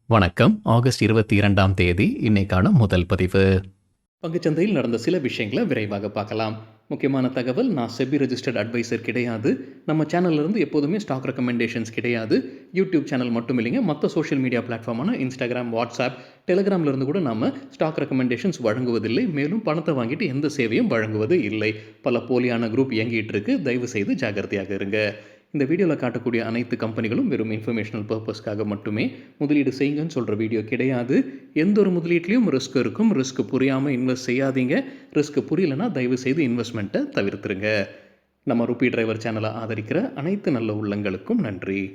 வணக்கம். ஆகஸ்ட் 22ஆம் தேதி இன்னைக்கான முதல் பதிவு. பங்குச்சந்தையில் நடந்த சில விஷயங்களை விரைவாக பார்க்கலாம். முக்கியமான தகவல், நான் செபி ரெஜிஸ்டர்ட் அட்வைசர் கிடையாது. நம்ம சேனல்லேருந்து எப்போதுமே ஸ்டாக் ரெக்கமெண்டேஷன்ஸ் கிடையாது. யூடியூப் சேனல் மட்டும் இல்லைங்க, மற்ற சோஷியல் மீடியா பிளாட்ஃபார்மான இன்ஸ்டாகிராம், வாட்ஸ்அப், டெலிகிராம்லேருந்து கூட நம்ம ஸ்டாக் ரெக்கமெண்டேஷன்ஸ் வழங்குவதில்லை. மேலும் பணத்தை வாங்கிட்டு எந்த சேவையும் வழங்குவது இல்லை. பல போலியான குரூப் இயங்கிட்டு இருக்கு. தயவு செய்து ஜாகிரதையாக இருங்க. இந்த வீடியோவில் காட்டக்கூடிய அனைத்து கம்பெனிகளும் வெறும் இன்ஃபர்மேஷனல் பர்பஸ்க்காக மட்டுமே முதலீடு செய்யுங்கன்னு சொல்கிற வீடியோ கிடையாது. எந்த ஒரு முதலீட்லையும் ரிஸ்க் இருக்கும். ரிஸ்க் புரியாமல் இன்வெஸ்ட் செய்யாதீங்க. ரிஸ்க் புரியலைன்னா தயவு செய்து இன்வெஸ்ட்மெண்ட்டை தவிர்த்துருங்க. நம்ம ருபி டிரைவர் சேனலை ஆதரிக்கிற அனைத்து நல்ல உள்ளங்களுக்கும் நன்றி.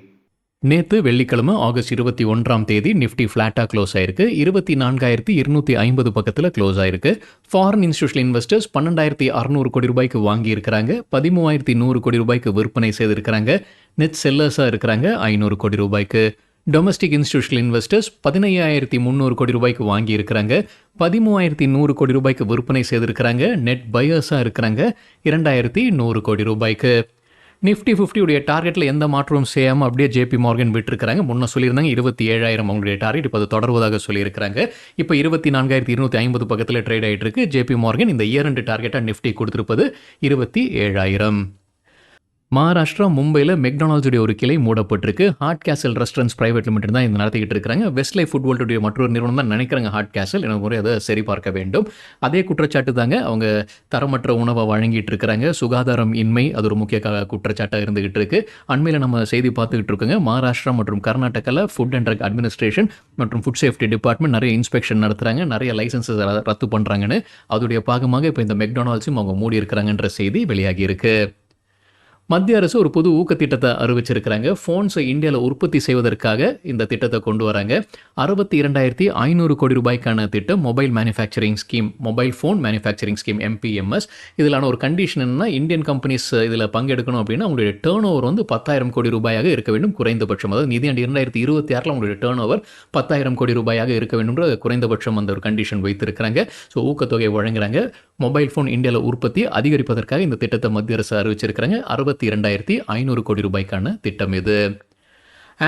நேற்று வெள்ளிக்கிழமை ஆகஸ்ட் 21ஆம் தேதி நிஃப்டி ஃப்ளாட்டாக க்ளோஸ் ஆயிருக்கு. 24,250 பக்கத்தில் க்ளோஸ் ஆயிருக்கு. ஃபாரின் இன்ஸ்டியூஷனல் இன்வெஸ்டர்ஸ் 12,600 கோடி ரூபாய்க்கு வாங்கியிருக்கிறாங்க. 13,100 கோடி ரூபாய்க்கு விற்பனை செய்திருக்கிறாங்க. நெட் செல்லர்ஸாக இருக்கிறாங்க 500 கோடி ரூபாய்க்கு. டொமஸ்டிக் இன்ஸ்டியூஷனல் இன்வெஸ்டர்ஸ் 15,300 கோடி ரூபாய்க்கு வாங்கியிருக்கிறாங்க. 13,100 கோடி ரூபாய்க்கு விற்பனை செய்திருக்கிறாங்க. நெட் பையர்ஸாக இருக்கிறாங்க 2,100 கோடி ரூபாய்க்கு. நிஃப்டி 50 உடைய டார்கெட்டில் எந்த மாற்றமும் செய்யாமல் அப்படியே ஜேபி மார்கன் விட்டுருக்காங்க. முன்ன சொல்லியிருந்தாங்க 27,000 அவங்களுடைய டார்கெட், இப்போ அது தொடர்வதாக சொல்லியிருக்கிறாங்க. இப்போ 24,250 பக்கத்தில் ட்ரேட் ஆகிட்டு இருக்கு. ஜேபி மார்கன் இந்த இயர் எண்டு டார்கெட்டாக நிஃப்டி கொடுத்துருப்பது 27,000. மகாராஷ்டிரா மும்பையில் மெக்டானல்ட்ஸுடைய ஒரு கிளை மூடப்பட்டிருக்கு. ஹாட் கேசல் ரெஸ்டாரண்ட்ஸ் பிரைவேட் லிமிடெட் தான் இந்த நடத்திக்கிட்டு இருக்காங்க. வெஸ்ட்லைஃப் ஃபுட்வேர்ல்டுடைய மற்றொரு நிறுவனம் தான் நினைக்கிறாங்க ஹாட் கேசல். எனக்கு முறை அதை சரி பார்க்க வேண்டும். அதே குற்றச்சாட்டு தாங்க, அவங்க தரமற்ற உணவை வழங்கிட்டு இருக்கிறாங்க. சுகாதாரம் இன்மை அது ஒரு முக்கிய குற்றச்சாட்டாக இருந்துகிட்டு இருக்கு. அண்மையில் நம்ம செய்தி பார்த்துக்கிட்டு இருக்கோங்க. மகாராஷ்டிரா மற்றும் கர்நாடகாவில் ஃபுட் அண்ட் ட்ரக் அட்மினிஸ்ட்ரேஷன் மற்றும் ஃபுட் சேஃப்டி டிபார்ட்மெண்ட் நிறைய இன்ஸ்பெக்ஷன் நடத்துகிறாங்க, நிறைய லைசன்சஸ் ரத்து பண்ணுறாங்கன்னு. அதோடைய பாகமாக இப்போ இந்த மெக்டானல்ட்ஸும் அவங்க மூடி இருக்கிறாங்கன்ற செய்தி வெளியாகி இருக்கு. மத்திய அரசு ஒரு புது ஊக்கத்திட்டத்தை அறிவிச்சிருக்கிறாங்க. ஃபோன்ஸை இந்தியாவில் உற்பத்தி செய்வதற்காக இந்த திட்டத்தை கொண்டு வராங்க. 62,500 கோடி ரூபாய்க்கான திட்டம் mobile manufacturing scheme, mobile phone manufacturing scheme MPMS. இதிலான ஒரு கண்டிஷன் என்னன்னா, இந்தியன் கம்பெனிஸ் இதில் பங்கெடுக்கணும் அப்படின்னா அவங்களுடைய டேர்ன் ஓவர் 10,000 கோடி ரூபாயாக இருக்க வேண்டும் குறைந்தபட்சம். அதாவது நிதியாண்டு 2026 அவங்களுடைய டேர்ன் ஓவர் 10,000 கோடி ரூபாயாக இருக்க வேண்டும்ன்ற குறைந்தபட்சம் அந்த ஒரு கண்டிஷன் வைத்திருக்கிறாங்க. ஸோ ஊக்கத்தொகை வழங்குறாங்க. மொபைல் ஃபோன் இந்தியாவில் உற்பத்தி அதிகரிப்பதற்காக இந்த திட்டத்தை மத்திய அரசு அறிவிச்சிருக்கிறாங்க. 62,500 கோடி ரூபாய்க்கான திட்டம் இது.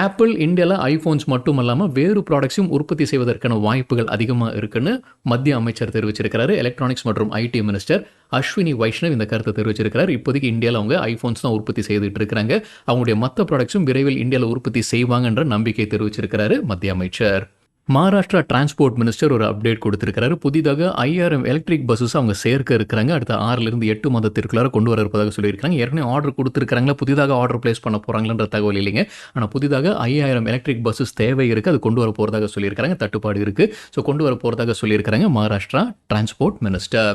ஆப்பிள் இந்தியாவில் ஐஃபோன்ஸ் மட்டும் இல்லாமல் வேறு ப்ராடக்ட்ஸும் உற்பத்தி செய்வதற்கான வாய்ப்புகள் அதிகமாக இருக்குன்னு மத்திய அமைச்சர் தெரிவிச்சிருக்கிறாரு. எலக்ட்ரானிக்ஸ் மற்றும் ஐடி மினிஸ்டர் அஸ்வினி வைஷ்ணவ் இந்த கருத்தை தெரிவிச்சிருக்கிறார். இப்போதைக்கு இந்தியாவில் அவங்க ஐஃபோன்ஸ் தான் உற்பத்தி செய்துட்டு இருக்கிறாங்க. அவங்களுடைய மற்ற ப்ராடக்ட்ஸும் விரைவில் இந்தியாவில் உற்பத்தி செய்வாங்கன்ற நம்பிக்கை தெரிவிச்சிருக்கிறாரு மத்திய அமைச்சர். மகாராஷ்டிரா டிரான்ஸ்போர்ட் மினிஸ்டர் ஒரு அப்டேட் கொடுத்திருக்கிறாரு. புதிதாக 5,000 எலக்ட்ரிக் பஸ்ஸஸ் அவங்க சேர்க்க இருக்கிறாங்க. அடுத்த 6லிருந்து 8 மாதத்திற்குள்ளார கொண்டு வர இருப்பதாக சொல்லியிருக்காங்க. ஏற்கனவே ஆர்டர் கொடுத்துருக்காங்களா, புதிதாக ஆர்டர் பிளேஸ் பண்ண போகிறாங்கன்ற தகவல் இல்லைங்க. ஆனால் புதிதாக 5,000 எலக்ட்ரிக் பஸ்ஸஸ் தேவை இருக்குது. அது கொண்டு வர போகிறதாக சொல்லியிருக்காங்க. தட்டுப்பாடு இருக்குது. ஸோ கொண்டு வர போகிறதாக சொல்லியிருக்காங்க மகாராஷ்டிரா டிரான்ஸ்போர்ட் மினிஸ்டர்.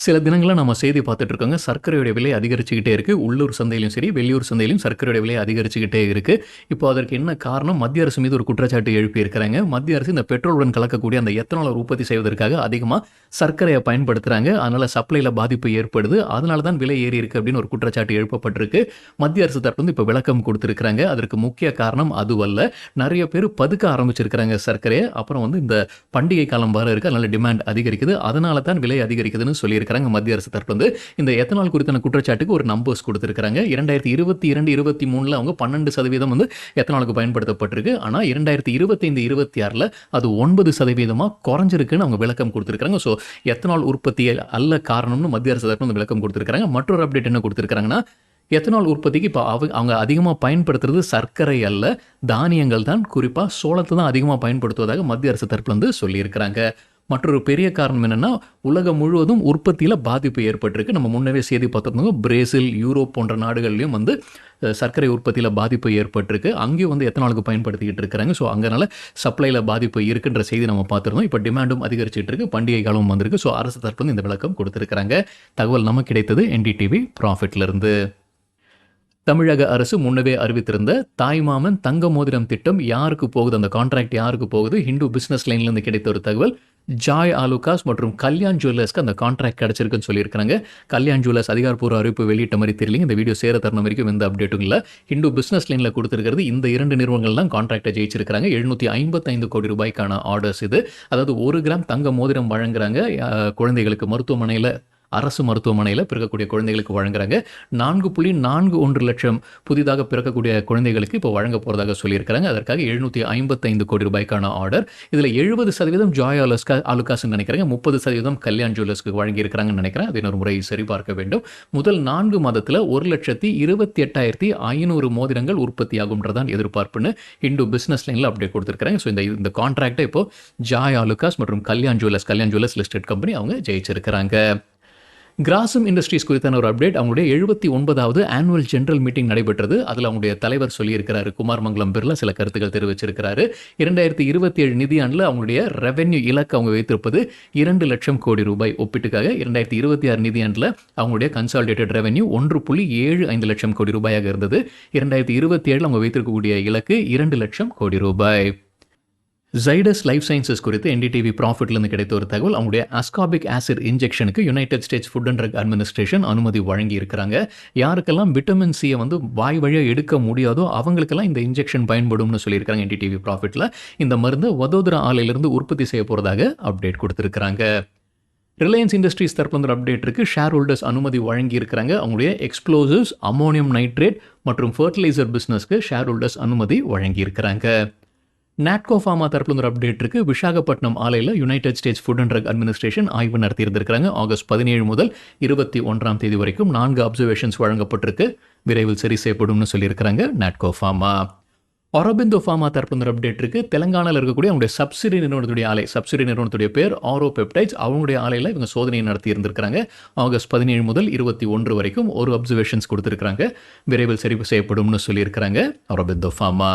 சில தினங்களாக நம்ம செய்தி பார்த்துட்டு இருக்கோங்க. சர்க்கரையோட விலை அதிகரிச்சுக்கிட்டே இருக்குது. உள்ளூர் சந்தையிலும் சரி, வெளியூர் சந்தையிலும் சர்க்கரையோட விலை அதிகரிச்சுக்கிட்டே இருக்குது. இப்போ அதற்கு என்ன காரணம்? மத்திய அரசு மீது ஒரு குற்றச்சாட்டு எழுப்பி இருக்கிறாங்க. மத்திய அரசு இந்த பெட்ரோலுடன் கலக்கக்கூடிய அந்த எத்தனாலை உற்பத்தி செய்வதற்காக அதிகமாக சர்க்கரையை பயன்படுத்துகிறாங்க. அதனால் சப்ளையில் பாதிப்பு ஏற்படுது. அதனால தான் விலை ஏறி இருக்குது அப்படின்னு ஒரு குற்றச்சாட்டு எழுப்பப்பட்டிருக்கு. மத்திய அரசு தரப்பு இப்போ விளக்கம் கொடுத்துருக்குறாங்க. அதற்கு முக்கிய காரணம் அதுவல்ல, நிறைய பேர் பதுக்க ஆரம்பிச்சிருக்கிறாங்க சர்க்கரையை. அப்புறம் இந்த பண்டிகை காலம் வர இருக்குது, அதனால் டிமாண்ட் அதிகரிக்குது, அதனால தான் விலை அதிகரிக்குதுன்னு சொல்லியிருக்காங்க மத்திய அரசு தரப்பு. இந்த எத்தனால் குறித்தான குற்றச்சாட்டுக்கு ஒரு நம்பர்ஸ் கொடுத்திருக்காங்க. 2022-23 அவங்க 12% எத்தனாலுக்கு பயன்படுத்தப்பட்டிருக்கு. ஆனால் 2025-26 அது 9% குறைஞ்சிருக்குன்னு அவங்க விளக்கம் கொடுத்திருக்காங்க. ஸோ எத்தனால் உற்பத்தி அல்ல காரணம்னு மத்திய அரசு தரப்பு விளக்கம் கொடுத்திருக்காங்க. மற்றொரு அப்டேட் என்ன கொடுத்திருக்காங்கன்னா, எத்தனால் உற்பத்திக்கு இப்போ அவங்க அதிகமாக பயன்படுத்துறது சர்க்கரை அல்ல, தானியங்கள் தான். குறிப்பாக சோளத்தை தான் அதிகமாக பயன்படுத்துவதாக மத்திய அரசு தரப்புல சொல்லியிருக்கிறாங்க. மற்றொரு பெரிய காரணம் என்னென்னா, உலகம் முழுவதும் உற்பத்தியில் பாதிப்பு ஏற்பட்டிருக்கு. நம்ம முன்னவே செய்தி பார்த்துருந்தோம். பிரேசில், யூரோப் போன்ற நாடுகள்லையும் சர்க்கரை உற்பத்தியில் பாதிப்பு ஏற்பட்டிருக்கு. அங்கேயும் எத்தனாலுக்கு பயன்படுத்திக்கிட்டு இருக்கிறாங்க. ஸோ அங்கனால சப்ளையில் பாதிப்பு இருக்குன்ற செய்தி நம்ம பார்த்துருந்தோம். இப்போ டிமாண்டும் அதிகரிச்சிட்டு இருக்கு, பண்டிகை காலமும் வந்திருக்கு. ஸோ அரசு தரப்பு இந்த விளக்கம் கொடுத்துருக்காங்க. தகவல் நமக்கு கிடைத்தது NDTV ப்ராஃபிட்லேருந்து. தமிழக அரசு முன்னவே அறிவித்திருந்த தாய்மாமன் தங்க மோதிரம் திட்டம் யாருக்கு போகுது, அந்த கான்ட்ராக்ட் யாருக்கு போகுது? ஹிந்து பிஸ்னஸ் லைன்லேருந்து கிடைத்த ஒரு தகவல். ஜாய் ஆலுகாஸ் மற்றும் கல்யாண் ஜுவல்லர்ஸ்க்கு அந்த கான்ட்ராக்ட் கிடச்சிருக்குன்னு சொல்லியிருக்காங்க. கல்யாண் ஜுவல்லர்ஸ் அதிகாரப்பூர்வ அறிவிப்பு வெளியிட்ட மாதிரி தெரியல. இந்த வீடியோ சேர தருணம் வரைக்கும் எந்த அப்டேட்டும் இல்லை. ஹிந்து பிஸ்னஸ் லைனில் கொடுத்துருக்கிறது இந்த 2 நிறுவனங்கள் தான் கான்ட்ராக்டை ஜெயிச்சிருக்காங்க. 755 கோடி ரூபாய்க்கான ஆர்டர்ஸ் இது. அதாவது 1 கிராம் தங்க மோதிரம் வழங்குறாங்க குழந்தைகளுக்கு மருத்துவமனையில் அரசு மருத்துவமனையில் பிறக்கக்கூடிய குழந்தைகளுக்கு வழங்குறாங்க. 4.41 லட்சம் புதிதாக பிறக்கக்கூடிய குழந்தைகளுக்கு இப்போ வழங்க போகிறதாக சொல்லியிருக்கிறாங்க. அதற்காக 755 கோடி ரூபாய்க்கான ஆர்டர். இதில் 70% ஜாய் ஆலுகாஸ்ன்னு நினைக்கிறேன், 30% கல்யாண் ஜுவல்லர்ஸ்க்கு வழங்கியிருக்கிறாங்கன்னு நினைக்கிறேன். அது இன்னொரு முறை சரிபார்க்க வேண்டும். முதல் 4 மாதத்தில் 1,28,500 மோதிரங்கள் உற்பத்தியாகும்ன்றதான் எதிர்பார்ப்புன்னு ஹிந்து பிஸ்னஸ் லைனில் அப்டேட் கொடுத்துருக்காங்க. ஸோ இந்த கான்ட்ராக்டை இப்போ ஜாய் ஆலுகாஸ் மற்றும் கல்யாண் ஜுவல்லர்ஸ் லிஸ்டட் கம்பெனி அவங்க ஜெயிச்சிருக்கிறாங்க. கிராசிம் இண்டஸ்ட்ரீஸ் குறித்தான ஒரு அப்டேட். அவங்களுடைய 79வது ஆனுவல் ஜெனரல் மீட்டிங் நடைபெற்றது. அதில் அவங்களுடைய தலைவர் சொல்லியிருக்கிறாரு, குமார் மங்கலம் பிர்லா சில கருத்துக்கள் தெரிவிச்சிருக்கிறாரு. 2027 நிதியாண்டில் அவங்களுடைய ரெவென்யூ இலக்கு அவங்க வைத்திருப்பது 2 லட்சம் கோடி ரூபாய். ஒப்பிட்டுக்காக 2026 நிதியாண்டில் அவங்களுடைய கன்சாலிடேட்டட் ரெவென்யூ 1.75 லட்சம் கோடி ரூபாயாக இருந்தது. 2027 அவங்க வைத்திருக்கக்கூடிய இலக்கு 2 லட்சம் கோடி ரூபாய். ஜைடஸ் லைஃப் சயின்சஸ் குறித்து என்டிடிவி ப்ராஃபிட்லேருந்து கிடைத்த ஒரு தகவல். அவங்களுடைய அஸ்காபிக் ஆசிட் இன்ஜெக்ஷனுக்கு United States Food and Drug Administration அனுமதி வழங்கி இருக்கிறாங்க. யாருக்கெல்லாம் விட்டமின் சியை வாய் வழியாக எடுக்க முடியாதோ அவங்களுக்கெல்லாம் இந்த இன்ஜெக்ஷன் பயன்படும்னு சொல்லியிருக்காங்க என்டிடிவி ப்ராஃபிட்டில். இந்த மருந்து வதோதரா ஆலையிலிருந்து உற்பத்தி செய்ய போகிறதாக அப்டேட் கொடுத்துருக்காங்க. ரிலையன்ஸ் இண்டஸ்ட்ரீஸ் தரப்புல ஒரு அப்டேட் இருக்குது. ஷேர் ஹோல்டர்ஸ் அனுமதி வழங்கி இருக்கிறாங்க. அவங்களுடைய எக்ஸ்ப்ளோசிவ்ஸ், அமோனியம் நைட்ரேட் மற்றும் ஃபர்டிலைசர் பிஸ்னஸ்க்கு ஷேர் ஹோல்டர்ஸ் அனுமதி வழங்கி இருக்கிறாங்க. நாட்கோ ஃபார்மா தரப்புல ஒரு அப்டேட் இருக்கு. விசாகப்பட்டினம் ஆலையில் United States Food and Drug Administration ஆய்வு நடத்தியிருந்திருக்காங்க. ஆகஸ்ட் 17 முதல் 21ஆம் தேதி வரைக்கும் 4 அப்சர்வேஷன்ஸ் வழங்கப்பட்டிருக்கு. விரைவில் சரி செய்யப்படும்னு சொல்லியிருக்கிறாங்க நாட்கோ ஃபார்மா. ஆரோபிந்தோ ஃபார்மா தரப்புல ஒரு அப்டேட் இருக்கு. தெலங்கானாவில் இருக்கக்கூடிய அவங்களுடைய சப்சிடி நிறுவனத்துடைய பேர் ஆரோ பெப்டைட்ஸ். அவங்களுடைய ஆலையில் இவங்க சோதனையை நடத்தி இருந்திருக்காங்க. ஆகஸ்ட் 17 முதல் 21 வரைக்கும் ஒரு அப்சர்வேஷன்ஸ் கொடுத்துருக்காங்க. விரைவில் சரி செய்யப்படும்னு சொல்லியிருக்கிறாங்க ஆரோபிந்தோ ஃபார்மா.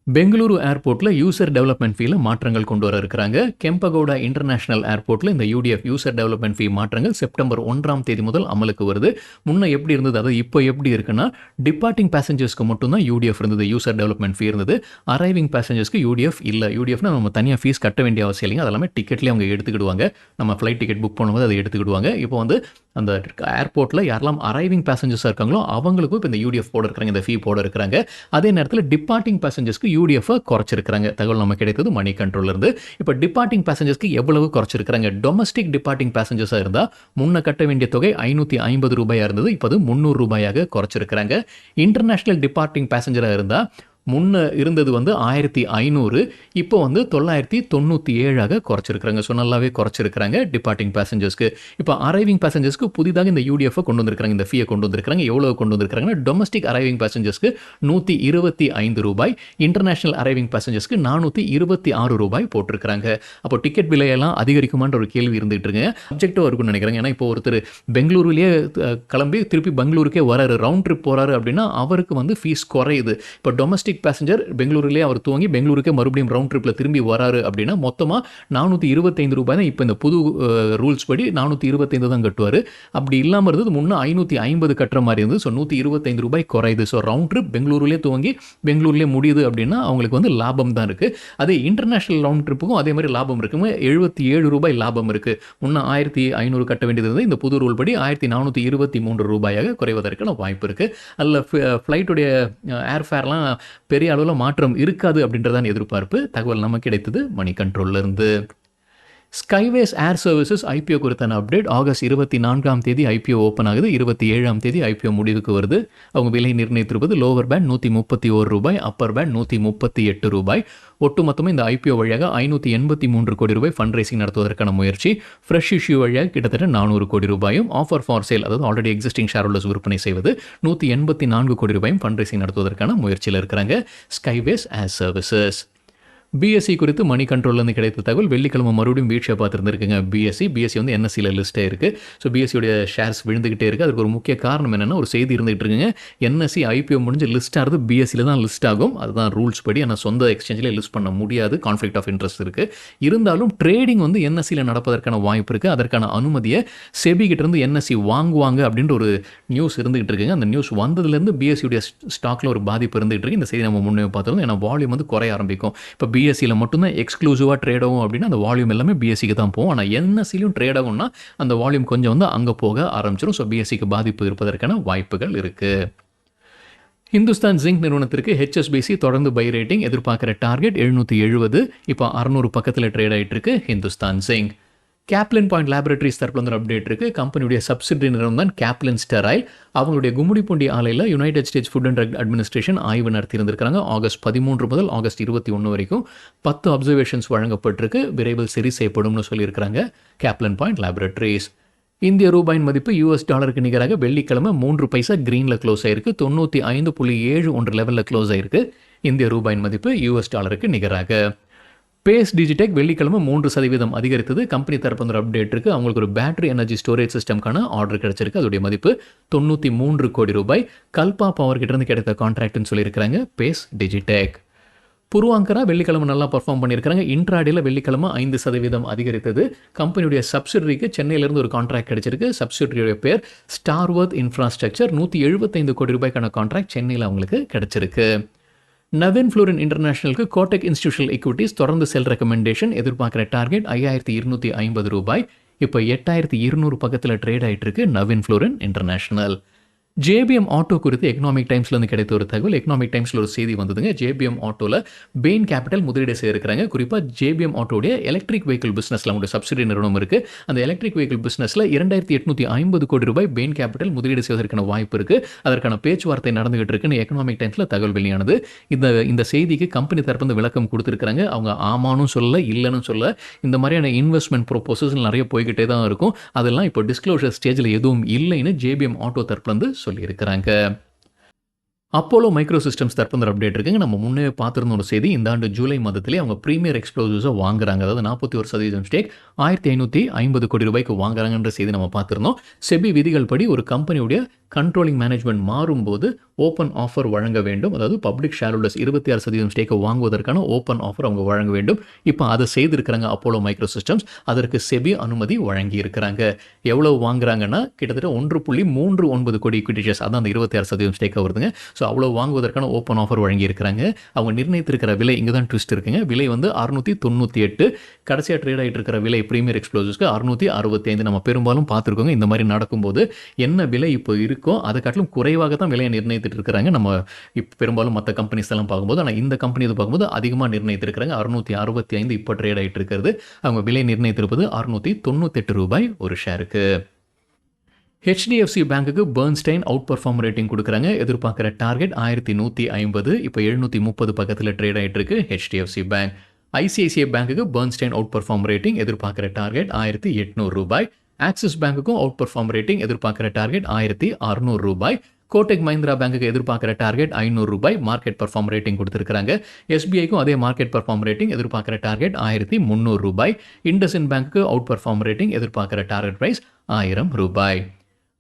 பெங்களூரு ஏர்போர்ட்டில் யூசர் டெவலப்மெண்ட் ஃபீல மாற்றங்கள் கொண்டு வர இருக்கிறாங்க. கெம்பகோடா இன்டர்நேஷனல் ஏர்போர்ட்டில் இந்த யூடிஎஃப் யூசர் டெவலப்மெண்ட் ஃபீ மாற்றங்கள் செப்டம்பர் 1ஆம் தேதி முதல் அமலுக்கு வருது. முன்ன எப்படி இருந்தது, அதாவது இப்போ எப்படி இருக்குன்னா, டிபார்ட்டிங் பேசஞ்சர்ஸ்க்கு மட்டும்தான் யூடிஎஃப் இருந்தது, யூசர் டெவலப்மெண்ட் ஃபீ இருந்தது. அரைவிங் பேசஞ்சர்ஸ்க்கு யூடிஎஃப் இல்லை. யூடிஎஃப்னா நம்ம தனியாக ஃபீஸ் கட்ட வேண்டிய அவசியம் இல்லைங்க. அதெல்லாமே டிக்கெட்லேயே அவங்க எடுத்துக்கிடுவாங்க. நம்ம ஃப்ளைட் டிக்கெட் புக் பண்ணும்போது அதை எடுத்துக்கிடுவாங்க. இப்போ அந்த ஏர்போர்ட்டில் யாரெல்லாம் அரைவிங் பேசஞ்சர்ஸாக இருக்காங்களோ அவங்களுக்கும் இப்போ இந்த யூடிஎஃப் போட இருக்கிறாங்க, இந்த ஃபீ போட இருக்கிறாங்க. அதே நேரத்தில் டிபார்ட்டிங் பேசஞ்சர்ஸ்க்கு யூடிஎஃப் குறைச்சிருக்கிறாங்க. தகவல் நம்ம கிடைத்தது மணி கண்ட்ரோல் இருந்து. இப்போ டிபார்ட்டிங் பேசஞ்சர்ஸ்க்கு எவ்வளவு குறைச்சிருக்கிறாங்க? டொமஸ்டிக் டிபார்ட்டிங் பேசஞ்சர்ஸாக இருந்தால் முன்ன கட்ட வேண்டிய தொகை 550 ரூபாயாக இருந்தது, இப்போ அது 300 ரூபாயாக குறைச்சிருக்கிறாங்க. இன்டர்நேஷனல் டிபார்ட்டிங் பேசஞ்சராக இருந்தால் முன்ன இருந்தது 1500, இப்போ 997 குறைச்சிருக்கிறாங்க. ஸோ நல்லாவே குறைச்சிருக்கிறாங்க டிபார்ட்டிங் பேசஞ்சர்ஸ்க்கு. இப்போ அரைவிங் பேசஞ்சர்ஸ்க்கு புதிதாக இந்த யூடிஎஃப் கொண்டு வந்திருக்காங்க, இந்த ஃபீயை கொண்டு வந்திருக்காங்க. எவ்வளோ கொண்டு வந்திருக்காங்கன்னா, டொமஸ்டிக் அரைவிங் பேசஞ்சர்ஸ்க்கு 125 ரூபாய், இன்டர்நேஷனல் அரைவிங் பேசஞ்சர்ஸ்க்கு 426 ரூபாய் போட்டிருக்கிறாங்க. அப்போ டிக்கெட் விலையெல்லாம் அதிகரிக்குமான்ற ஒரு கேள்வி இருந்துகிட்டு இருக்குங்க. சப்ஜெக்டாக இருக்குன்னு நினைக்கிறாங்க. ஏன்னா இப்போ ஒருத்தர் பெங்களூருலேயே கிளம்பி திருப்பி பெங்களூருக்கே வராரு, ரவுண்ட் ட்ரிப் போகிறாரு அப்படின்னா அவருக்கு ஃபீஸ் குறையுது. இப்போ டொமஸ்டிக் பேசஞ்சர் பெங்களூருலேயே அவர் துவங்கி பெங்களூருக்கே மறுபடியும் ரவுண்ட் ட்ரிப்பில் திரும்பி வராரு அப்படின்னா மொத்தமாக 425 ரூபாய் தான். இப்போ இந்த புது ரூல்ஸ் படி 425 தான் கட்டுவார். அப்படி இல்லாமல் இருந்தது முன்னே 550 கட்டுற மாதிரி இருந்தது. ஸோ 125 ரூபாய் குறையுது. ஸோ ரவுண்ட் ட்ரிப் பெங்களூருலேயே துவங்கி பெங்களூருலேயே முடியுது அப்படின்னா அவங்களுக்கு லாபம் தான் இருக்குது. அதே இன்டர்நேஷனல் ரவுண்ட் ட்ரிப்புக்கும் அதே மாதிரி லாபம் இருக்குங்க. 77 ரூபாய் லாபம் இருக்குது. முன்னே 1500 கட்ட வேண்டியது இருந்தது. இந்த புது ரூல் படி 1423 ரூபாயாக குறைவதற்கான வாய்ப்பு இருக்குது. அதில் ஃப்ளைட்டுடைய ஏர்ஃபேர்லாம் பெரிய அளவில் மாற்றம் இருக்காது அப்படின்றதான் எதிர்பார்ப்பு. தகவல் நமக்கு கிடைத்தது மணி கண்ட்ரோல்ல இருந்து. ஸ்கைவேஸ் ஏர் சர்வீசஸ் IPO குறித்தான அப்டேட். ஆகஸ்ட் 24ஆம் தேதி IPO ஓப்பன் ஆகுது. 27ஆம் தேதி IPO முடிவுக்கு வருது. அவங்க விலை நிர்ணயித்திருப்பது லோவர் பேண்ட் 131 ரூபாய், அப்பர் பேண்ட் 138 ரூபாய். ஒட்டுமொத்தமாக இந்த IPO வழியாக 583 கோடி ரூபாய் ஃபண்ட் ரைசிங் நடத்துவதற்கான முயற்சி. ஃப்ரெஷ் இஷ்யூ வழியாக கிட்டத்தட்ட 400 கோடி ரூபாயும், ஆஃபர் ஃபார் சேல், அதாவது ஆல்ரெடி எக்ஸிஸ்டிங் ஷேர் ஹோல்டர்ஸ் விற்பனை செய்வது 184 கோடி ரூபாயும் ஃபண்ட் ரைசிங் நடத்துவதற்கான முயற்சியில் இருக்கிறாங்க ஸ்கைவேஸ் ஏர் சர்வீசஸ். BSE குறித்து மணி கண்ட்ரோல்லேருந்து கிடைத்த தகவல். வெள்ளிக்கிழமை மறுபடியும் வீழ்ச்சியாக பார்த்துருந்துருக்குங்க BSE NSEல லிஸ்ட்டாக இருக்குது. ஸோ BSEயோடைய ஷேர்ஸ் விழுந்துகிட்டே இருக்குது. அதுக்கு ஒரு முக்கிய காரணம் என்னென்னா, ஒரு செய்தி இருந்துகிட்டு இருக்குங்க. NSE IPO முடிஞ்சு லிஸ்ட் ஆகிறது BSEல தான் லிஸ்ட் ஆகும். அதுதான் ரூல்ஸ் படி. ஆனால் சொந்த எக்ஸ்சேஞ்சில் லிஸ்ட் பண்ண முடியாது, கான்ஃப்ளிக்ட் ஆஃப் இன்ட்ரெஸ்ட் இருக்குது. இருந்தாலும் ட்ரேடிங் NSEல நடப்பதற்கான வாய்ப்பு இருக்குது. அதற்கான அனுமதியை செபி கிட்டேருந்து NSE வாங்குவாங்க அப்படின்ற ஒரு நியூஸ் இருந்துகிட்டு இருக்குங்க. அந்த நியூஸ் வந்ததுலேருந்து BSEயோடைய ஸ்டாக்கில் ஒரு பாதிப்பு இருந்துகிட்டு இருக்கு. இந்த செய்தி நம்ம முன்னே பார்த்துருந்தோம். ஏன்னா வால்யூம் குறைய ஆரம்பிக்கும். இப்போ BSEல மட்டும்தான் எக்ஸ்க்ளூசிவாக ட்ரேட் ஆகும் அப்படின்னா அந்த வால்யூம் எல்லாமே BSEக்கு தான் போகும். ஆனால் NSEலையும் ட்ரேட் ஆகும்னா அந்த வால்யூம் கொஞ்சம் அங்கே போக ஆரம்பிச்சிடும். ஸோ BSEக்கு பாதிப்பு இருப்பதற்கான வாய்ப்புகள் இருக்குது. Hindustan Zinc நிறுவனத்திற்கு HSBC தொடர்ந்து பை ரேட்டிங். எதிர்பார்க்குற டார்கெட் 770. இப்போ 600 பக்கத்தில் ட்ரேட் ஆகிட்டு இருக்கு Hindustan Zinc. Caplin point laboratories தரப்புல வந்து அப்டேட் இருக்கு. கம்பெனியுடைய சப்சிடரி நிறுவனம் தான் கேப்லின் ஸ்டெரைல். அவங்களுடைய கும்மிடிப்பூண்டி ஆலையில் United States Food and Drug Administration ஆய்வு நடத்தியிருந்திருக்காங்க. ஆகஸ்ட் 13 முதல் ஆகஸ்ட் 21 வரைக்கும் 10 அப்சர்வேஷன்ஸ் வழங்கப்பட்டிருக்கு. விரைவில் சரி செய்யப்படும்னு சொல்லியிருக்கிறாங்க கேப்லின் பாயிண்ட் லேபரேட்டரிஸ். இந்திய ரூபாயின் மதிப்பு $டாலருக்கு நிகராக வெள்ளிக்கிழமை 3 பைசா கிரீனில் க்ளோஸ் ஆயிருக்கு. 95.71 லெவலில் க்ளோஸ் ஆயிருக்கு. இந்திய ரூபாயின் மதிப்பு $டாலருக்கு நிகராக. பேஸ் டிஜிடெக் வெள்ளிக்கிழமை 3% அதிகரித்தது. கம்பெனி தரப்பு ஒரு அப்டேட் இருக்குது. அவங்களுக்கு ஒரு பேட்டரி எனர்ஜி ஸ்டோரேஜ் சிஸ்டம்க்கான ஆர்டர் கிடைச்சிருக்கு. அதோடைய மதிப்பு $93 கோடி. கல்பா பவர் கிட்டேருந்து கிடைத்த கான்ட்ராக்ட்னு சொல்லியிருக்கிறாங்க பேஸ் டிஜிடெக். புருவாங்கரா வெள்ளிக்கிழமை நல்லா பர்ஃபார்ம் பண்ணியிருக்காங்க. இன்ட்ராடேல வெள்ளிக்கிழமை 5% அதிகரித்தது. கம்பெனியுடைய சப்சிடரிக்கு சென்னையிலேருந்து ஒரு கான்ட்ராக்ட் கிடைச்சிருக்கு. சப்சிடரியுடைய பேர் ஸ்டார்வர்த் இன்ஃப்ராஸ்ட்ரக்சர். $175 கோடி கான்ட்ராக்ட் சென்னையில் அவங்களுக்கு கிடைச்சிருக்கு. நவீன் ஃப்ளூரின் இன்டர்நேஷனலுக்கு கோட்டக் இன்ஸ்டிடியூஷனல் எக்விட்டிஸ் தொடர்ந்து செல் ரெக்கமெண்டேஷன். எதிர்பார்க்குற டார்கெட் $5250. இப்போ 8200 பக்கத்தில் ட்ரேட் ஆகிட்டு இருக்கு Naveen fluorine international. JBM auto குறித்து எக்கனாமிக் டைம்ஸ்லேருந்து கிடைத்த ஒரு தகவல். எக்கனாமிக் டைம்ஸில் ஒரு செய்தி வந்ததுங்க. JBM ஆட்டோவில் பெயின் கேபிட்டல் முதலீடு செய்திருக்கிறாங்க. குறிப்பாக JBM ஆட்டோடைய எலக்ட்ரிக் வெஹிக்கிள் பிஸ்னஸில் அவங்களுடைய சப்சிடி நிறுவனம் இருக்குது. அந்த எலக்ட்ரிக் வெஹிக்கிள் பிஸ்னஸில் $2850 கோடி பெயின் கேபிட்டல் முதலீடு செய்வதற்கான வாய்ப்பு இருக்குது. அதற்கான பேச்சுவார்த்தை நடந்துகிட்டு இருக்குன்னு எக்கனாமிக் டைம்ஸில் தகவல் வெளியானது. இந்த செய்திக்கு கம்பெனி தரப்பு விளக்கம் கொடுத்துருக்காங்க. அவங்க ஆமானும் சொல்ல இல்லைன்னு சொல்ல. இந்த மாதிரியான இன்வெஸ்ட்மெண்ட் ப்ரோபோசஸ் நிறைய போய்கிட்டே தான் இருக்கும். அதெல்லாம் இப்போ டிஸ்க்ளோஷர் ஸ்டேஜில் எதுவும் இல்லைன்னு JBM ஆட்டோ தரப்புலேருந்து சொல்லியிருக்கிறாங்க. அப்போலோ மைக்ரோ சிஸ்டம்ஸ் தரப்பு அப்டேட் இருக்குங்க. நம்ம முன்னே பார்த்துருந்த ஒரு செய்தி, இந்த ஆண்டு ஜூலை மாதத்திலே அவங்க ப்ரீமியர் எக்ஸ்ப்ளோசிவ்ஸை வாங்குறாங்க. அதாவது 41% ஸ்டேக் $1550 கோடி வாங்குறாங்கன்ற செய்தி நம்ம பார்த்துருந்தோம். செபி விதிகள் படி ஒரு கம்பெனியுடைய கண்ட்ரோலிங் மேனேஜ்மெண்ட் மாறும்போது ஓப்பன் ஆஃபர் வழங்க வேண்டும். அதாவது பப்ளிக் ஷேர்ஹோல்டர்ஸ் 26% ஸ்டேக்கை வாங்குவதற்கான ஓப்பன் ஆஃபர் அவங்க வழங்க வேண்டும். இப்போ அதை செய்திருக்கிறாங்க அப்போலோ மைக்ரோ சிஸ்டம்ஸ். அதற்கு செபி அனுமதி வழங்கி இருக்கிறாங்க. எவ்வளவு வாங்குறாங்கன்னா கிட்டத்தட்ட 1.39 கோடி ஈக்விட்டி ஷேர்ஸ், அதான் அந்த 26% ஸ்டேக்காக வருதுங்க. ஸோ அவ்வளோ வாங்குவதற்கான ஓப்பன் ஆஃபர் வழங்கியிருக்கிறாங்க. அவங்க நிர்ணயித்திருக்கிற விலை இங்கே தான் ட்விஸ்ட் இருக்குங்க. விலை வந்து 698. கடைசியாக ட்ரேட் ஆகிட்டு இருக்கிற விலை ப்ரீமியர் எக்ஸ்ப்ளோசிவ்ஸ்க்கு 665. நம்ம பெரும்பாலும் பார்த்துருக்கோங்க இந்த மாதிரி நடக்கும்போது என்ன விலை இப்போ இருக்கோ அதை காட்டிலும் குறைவாக தான் விலையை நிர்ணயித்துட்டு இருக்கிறாங்க. நம்ம இப்போ பெரும்பாலும் மற்ற கம்பெனிஸ் எல்லாம் பார்க்கும்போது, ஆனால் இந்த கம்பெனி பார்க்கும்போது அதிகமாக நிர்ணயித்திருக்கிறாங்க. 665 இப்போ ட்ரேட் ஆகிட்டு இருக்கிறது. அவங்க விலை நிர்ணயித்திருப்பது $698 ஒரு ஷேருக்கு. HDFC பேங்குக்கு பெர்ன்ஸ்டைன் அவுட் பர்ஃபார்ம் ரேட்டிங் கொடுக்குறாங்க. எதிர்பார்க்குற டார்கெட் 1150. இப்போ 730 பக்கத்தில் ட்ரேட் ஆகிட்டு இருக்கு HDFC பேங்க். ICICI பேங்குக்கு பெர்ன்ஸ்டைன் அவுட் பர்ஃபார்ம் ரேட்டிங். எதிர்பார்க்குற டார்கெட் $1800. ஆக்சிஸ் பேங்குக்கும் அவுட் பர்ஃபார்ம் ரேட்டிங். எதிர்பார்க்குற டார்கெட் $1600. கோட்டக் மஹிந்திரா பேங்குக்கு எதிர்பார்க்குற டார்கெட் $500. மார்க்கெட் பர்ஃபார்ம் ரேட்டிங் கொடுத்துருக்காங்க. SBIக்கும் அதே மார்க்கெட் பர்ஃபார்ம் ரேட்டிங். எதிர்பார்க்குற டார்கெட் $1300. IndusInd பேங்குக்கு அவுட் பர்ஃபார்ம் ரேட்டிங். எதிர்பார்க்குற டார்கெட் ப்ரைஸ் $1000.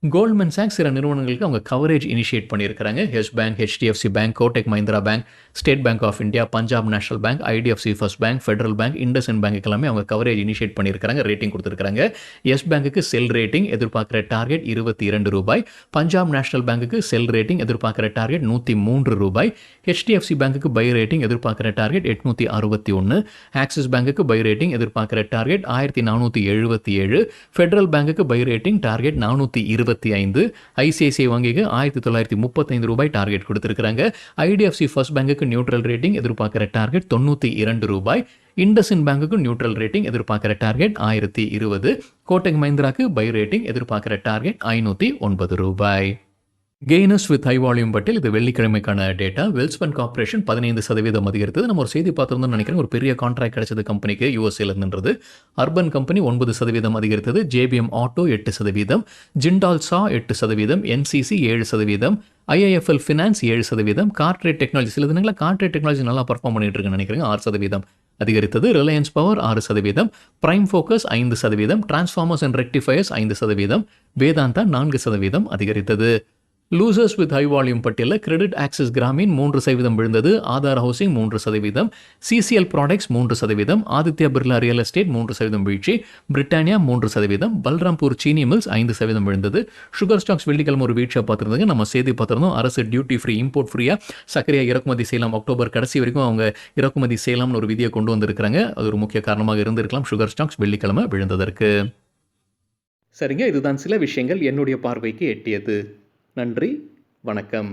கோல்ட்மேன் சாக்ஸ் சில நிறுவனங்களுக்கு அவங்க கவரேஜ் இனிஷியேட் பண்ணியிருக்கிறாங்க. Yes Bank, HDFC Bank, Kotak Mahindra Bank, State Bank of India, Punjab National Bank, IDFC First Bank, Federal Bank, IndusInd Bank எல்லாமே அவங்க கவரேஜ் இனிஷியேட் பண்ணியிருக்கிறாங்க. ரேட்டிங் கொடுத்துருக்காங்க. எஸ் பேங்குக்கு செல் ரேட்டிங். எதிர்பார்க்குற டார்கெட் $22. பஞ்சாப் நேஷனல் பேங்குக்கு செல் ரேட்டிங். எதிர்பார்க்குற டார்கெட் $103. HDFC பேங்குக்கு பை ரேட்டிங். எதிர்பார்க்குற டார்கெட் $861. ஆக்சிஸ் பேங்குக்கு பை ரேட்டிங். எதிர்பார்க்குற டார்கெட் 1477. ஃபெடரல் பேங்குக்கு பை ரேட்டிங். டார்கெட் 425. ICICI வங்கிக்கு $1935 டார்கெட் கொடுத்திருக்காங்க. IDFC ஃபர்ஸ்ட் பேங்குக்கு நியூட்ரல் ரேட்டிங். எதிர்பார்க்கிற டார்கெட் $92. IndusInd பேங்குக்கு நியூட்ரல் ரேட்டிங். எதிர்பார்க்கிற டார்கெட் 1020. கோட்டக் மஹிந்திராக்கு பை ரேட்டிங். எதிர்பார்க்கிற target $509. Gainers with high volume பட்டியல். இது வெள்ளிக்கிழமைக்கான டேட்டா. வெல்ஸ்பன் கார்பரேஷன் 15% அதிகரித்தது. நம்ம ஒரு செய்தி பார்த்துருந்தோம்னு நினைக்கிறேன். ஒரு பெரிய கான்ட்ராக்ட் கிடைச்சது கம்பெனிக்கு USAலேருந்துன்றது. அர்பன் கம்பெனி 9% அதிகரித்தது. JBM ஆட்டோ 8%, ஜிண்டால் சா 8%, NCC 7%, IIFL ஃபினான்ஸ் 7%, கார்ட்ரேட் டெக்னாலஜி சில தினங்களில் கார்ட்ரேட் டெக்னாலஜி நல்லா பர்ஃபார்ம் பண்ணிட்டு இருக்குன்னு நினைக்கிறேன். 6% அதிகரித்தது. Reliance power 6%, prime focus 5%, transformers and ரெக்டிஃபயர்ஸ் 5%, Vedanta 4% அதிகரித்தது. லூசர்ஸ் வித் ஹை வால்யூம் பட்டியலில் கிரெடிட் ஆக்சிஸ் கிராமின் 3% விழுந்தது. Aadhaar housing 3%, CCL products 3%, Aditya Birla real estate 3% வீழ்ச்சி, பிரிட்டானியா 3%, பல்ராம்பூர் சீனி மில்ஸ் 5% விழுந்தது. சுகர் ஸ்டாக்ஸ் வெள்ளிக்கிழமை ஒரு வீழ்ச்சியாக பார்த்துருந்தாங்க. நம்ம செய்தி பார்த்துருந்தோம். அரசு டியூட்டி ஃப்ரீ இம்போர்ட் ஃப்ரீயாக சர்க்கரையை இறக்குமதி செய்யலாம். அக்டோபர் கடைசி வரைக்கும் அவங்க இறக்குமதி செய்யலாம்னு ஒரு விதியை கொண்டு வந்திருக்கிறாங்க. அது ஒரு முக்கிய காரணமாக இருந்திருக்கலாம் சுகர் ஸ்டாக்ஸ் வெள்ளிக்கிழமை விழுந்ததற்கு. சரிங்க, இதுதான் சில விஷயங்கள் என்னுடைய பார்வைக்கு எட்டியது. நன்றி, வணக்கம்.